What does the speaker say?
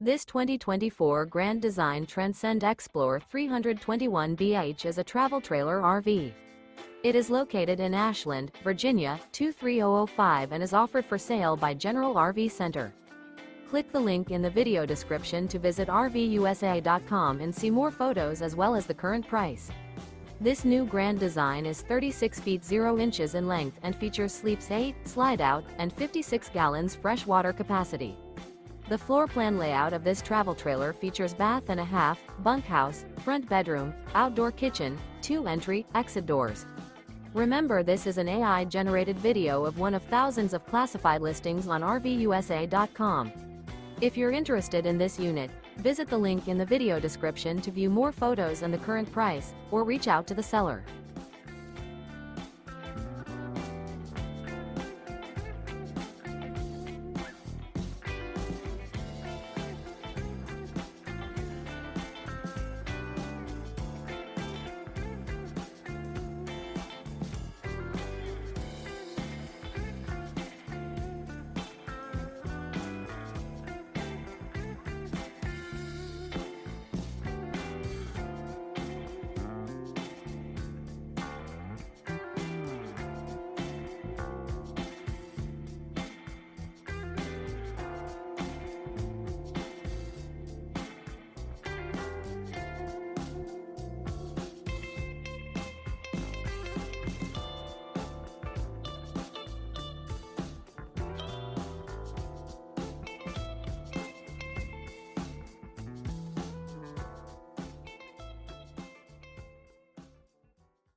This 2024 Grand Design Transcend Xplor 321BH is a travel trailer RV. It is located in Ashland, Virginia, 23005 and is offered for sale by General RV Center. Click the link in the video description to visit RVUSA.com and see more photos as well as the current price. This new Grand Design is 36 feet 0 inches in length and features sleeps 8, Slideout, and 56 gallons fresh water capacity. The floor plan layout of this travel trailer features bath and a half, bunkhouse, front bedroom, outdoor kitchen, 2 entry/exit doors. Remember, this is an AI-generated video of one of thousands of classified listings on RVUSA.com. If you're interested in this unit, visit the link in the video description to view more photos and the current price, or reach out to the seller.